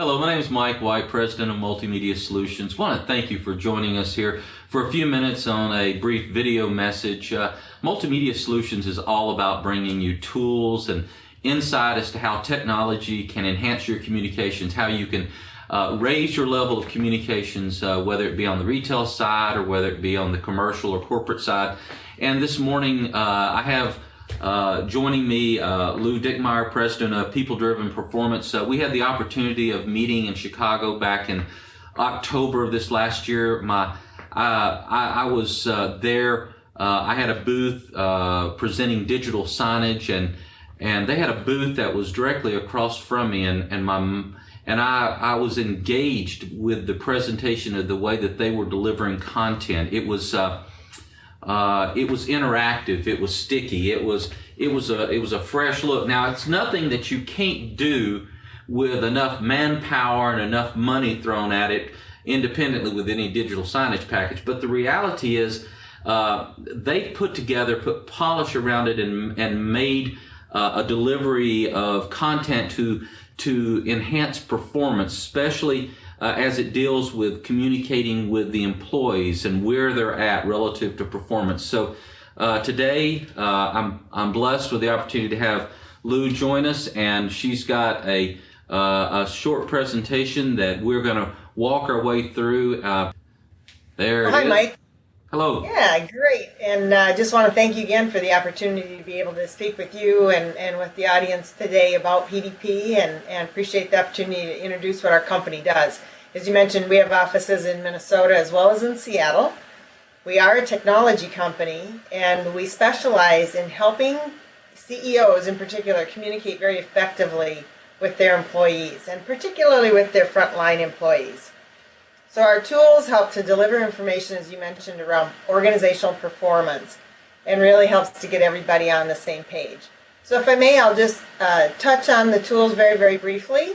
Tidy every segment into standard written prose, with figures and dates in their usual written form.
Hello, my name is Mike White, President of Multimedia Solutions. I want to thank you for joining us here for a few minutes on a brief video message. Multimedia Solutions is all about bringing you tools and insight as to how technology can enhance your communications, how you can raise your level of communications, whether it be on the retail side or whether it be on the commercial or corporate side. And this morning I have joining me, Lou Dickmeyer, President of People Driven Performance. We had the opportunity of meeting in Chicago back in October of this last year. I was there. I had a booth presenting digital signage, and they had a booth that was directly across from me, and I was engaged with the presentation of the way that they were delivering content. It was interactive. It was sticky. It was a fresh look. Now, it's nothing that you can't do with enough manpower and enough money thrown at it independently with any digital signage package. But the reality is, they put polish around it and made a delivery of content to enhance performance, especially as it deals with communicating with the employees and where they're at relative to performance. So today I'm blessed with the opportunity to have Lou join us, and she's got a short presentation that we're going to walk our way through. There it is. Hi, Mike. Hello. Yeah, great. And I just want to thank you again for the opportunity to be able to speak with you and with the audience today about PDP, and appreciate the opportunity to introduce what our company does. As you mentioned, we have offices in Minnesota as well as in Seattle. We are a technology company, and we specialize in helping CEOs in particular communicate very effectively with their employees, and particularly with their frontline employees. So our tools help to deliver information, as you mentioned, around organizational performance, and really helps to get everybody on the same page. So if I may, I'll just touch on the tools very, very briefly.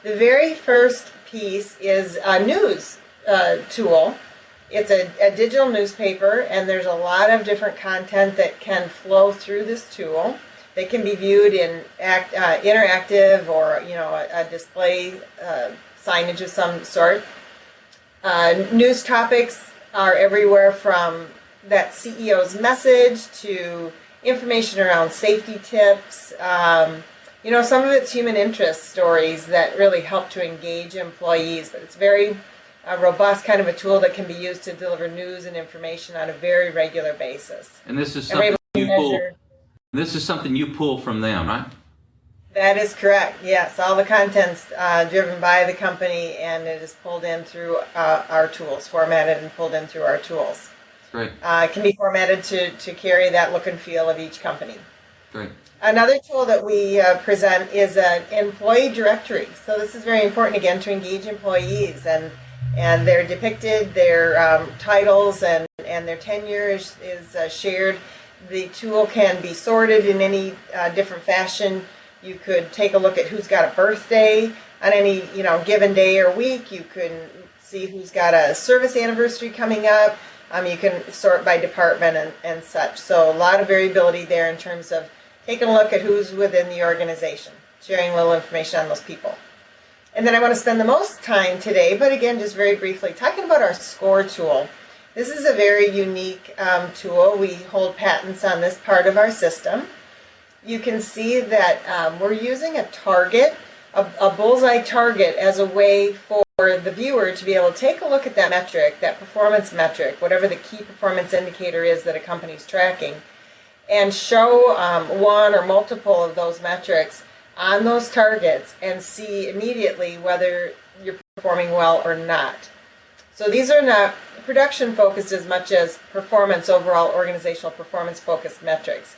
The very first piece is a news tool. It's a digital newspaper, and there's a lot of different content that can flow through this tool. They can be viewed in interactive or a display signage of some sort. News topics are everywhere from that CEO's message to information around safety tips. Some of it's human interest stories that really help to engage employees, but it's very robust kind of a tool that can be used to deliver news and information on a very regular basis. And this is something This is something you pull from them, right? That is correct. Yes, all the content's driven by the company, and it is pulled in through our tools, formatted and pulled in through our tools. Great. It can be formatted to carry that look and feel of each company. Great. Another tool that we present is an employee directory. So this is very important, again, to engage employees, and they're depicted, their titles and their tenure is shared. The tool can be sorted in any different fashion. You could take a look at who's got a birthday on any given day or week. You can see who's got a service anniversary coming up. You can sort by department and such. So a lot of variability there in terms of taking a look at who's within the organization, sharing a little information on those people. And then I want to spend the most time today, but again, just very briefly, talking about our score tool. This is a very unique tool. We hold patents on this part of our system. You can see that we're using a target, a bullseye target, as a way for the viewer to be able to take a look at that metric, that performance metric, whatever the key performance indicator is that a company's tracking, and show one or multiple of those metrics on those targets and see immediately whether you're performing well or not. So these are not production focused as much as performance, overall organizational performance focused metrics.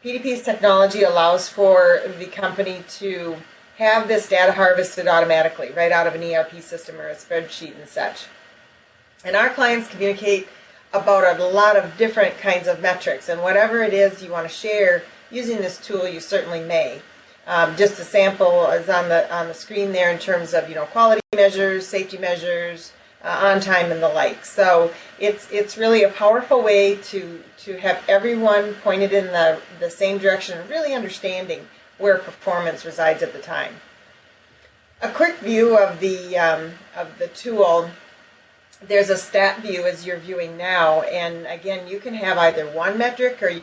PDP's technology allows for the company to have this data harvested automatically right out of an ERP system or a spreadsheet and such. And our clients communicate about a lot of different kinds of metrics, and whatever it is you want to share using this tool, you certainly may. Just a sample is on the screen there in terms of quality measures, safety measures, on time, and the like. So it's really a powerful way to have everyone pointed in the same direction, and really understanding where performance resides at the time. A quick view of the tool. There's a stat view as you're viewing now, and again, you can have either one metric or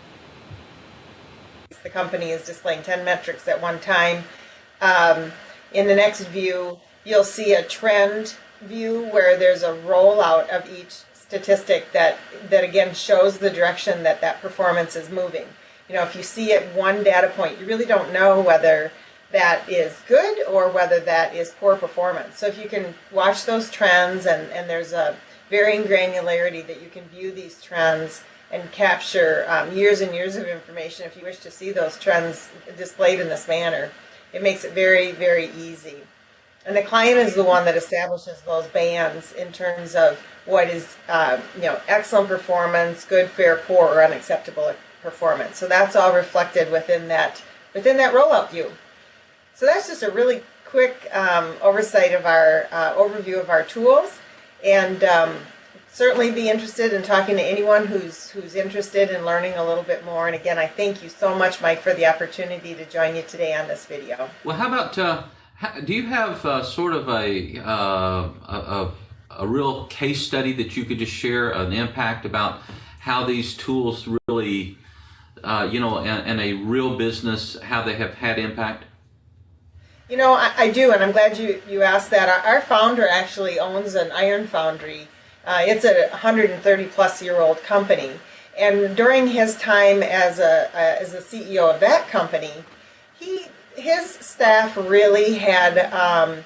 the company is displaying 10 metrics at one time. In the next view, you'll see a trend view where there's a rollout of each statistic that again shows the direction that performance is moving. You know, if you see at one data point, you really don't know whether that is good or whether that is poor performance. So if you can watch those trends, and there's a varying granularity that you can view these trends and capture years and years of information if you wish to see those trends displayed in this manner. It makes it very, very easy. And the client is the one that establishes those bands in terms of what is excellent performance, good, fair, poor, or unacceptable performance. So that's all reflected within that rollout view. So that's just a really quick oversight of our overview of our tools, and certainly be interested in talking to anyone who's interested in learning a little bit more. And again, I thank you so much, Mike, for the opportunity to join you today on this video. Well, how about do you have sort of a real case study that you could just share, an impact about how these tools really, in a real business, how they have had impact? You know, I do, and I'm glad you asked that. Our founder actually owns an iron foundry. It's a 130-plus-year-old company, and during his time as the CEO of that company, his staff really had.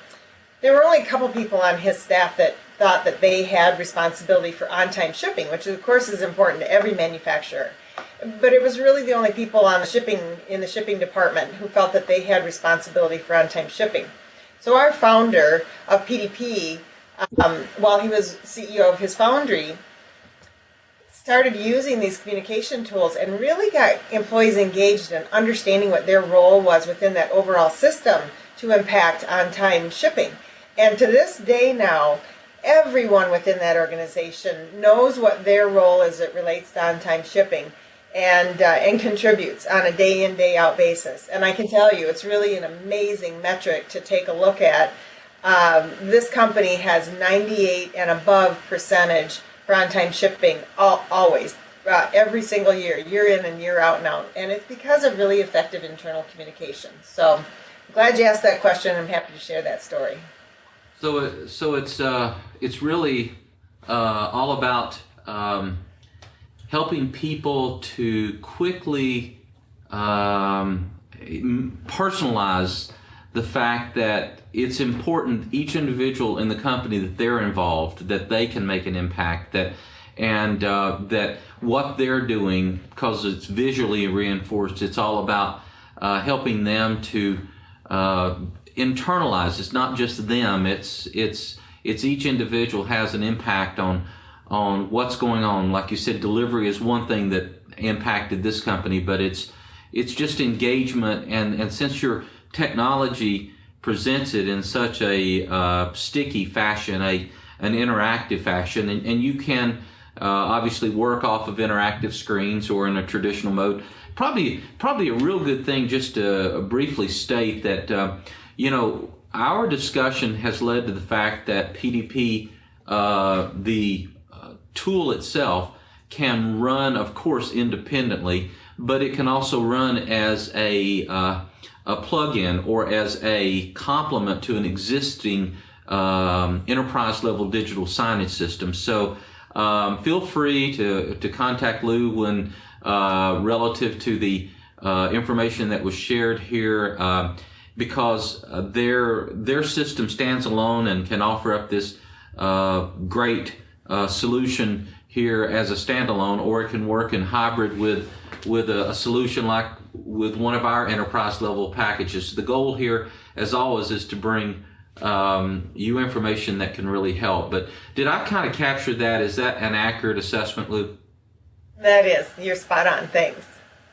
There were only a couple people on his staff that thought that they had responsibility for on-time shipping, which of course is important to every manufacturer. But it was really the only people in the shipping department who felt that they had responsibility for on-time shipping. So our founder of PDP, while he was CEO of his foundry, started using these communication tools and really got employees engaged in understanding what their role was within that overall system to impact on-time shipping. And to this day now, everyone within that organization knows what their role is as it relates to on-time shipping, and contributes on a day-in, day-out basis. And I can tell you, it's really an amazing metric to take a look at. This company has 98 and above percentage for on-time shipping always, every single year in and year out now. And it's because of really effective internal communication. So I'm glad you asked that question. I'm happy to share that story. So it's really all about helping people to quickly personalize the fact that it's important, each individual in the company, that they're involved, that they can make an impact, that what they're doing, because it's visually reinforced, it's all about helping them to internalize. It's not just them, it's each individual has an impact on what's going on. Like you said, delivery is one thing that impacted this company, but it's just engagement, and since your technology presents it in such a sticky fashion, an interactive fashion, and you can obviously work off of interactive screens or in a traditional mode. Probably a real good thing just to briefly state that our discussion has led to the fact that PDP, the tool itself, can run, of course, independently, but it can also run as a plug-in or as a complement to an existing enterprise-level digital signage system. So feel free to contact Lou when relative to the information that was shared here, because their system stands alone and can offer up this great solution here as a standalone, or it can work in hybrid with a solution like with one of our enterprise level packages. The goal here, as always, is to bring you information that can really help. But did I kind of capture that? Is that an accurate assessment, Lou? That is. You're spot on. Thanks.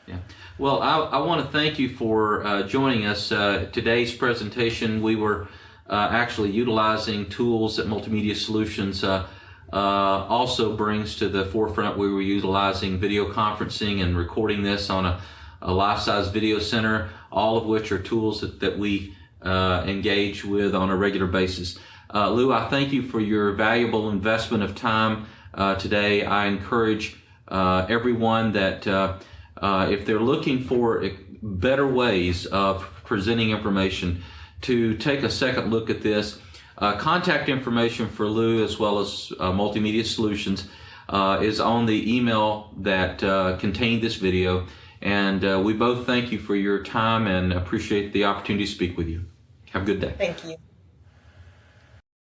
Yeah. Well, I want to thank you for joining us. Today's presentation, we were actually utilizing tools that Multimedia Solutions also brings to the forefront. We were utilizing video conferencing and recording this on a life-size video center, all of which are tools that we engage with on a regular basis. Lou, I thank you for your valuable investment of time today. I encourage everyone that if they're looking for better ways of presenting information, to take a second look at this. Contact information for Lou as well as Multimedia Solutions is on the email that contained this video. And we both thank you for your time and appreciate the opportunity to speak with you. Have a good day. Thank you.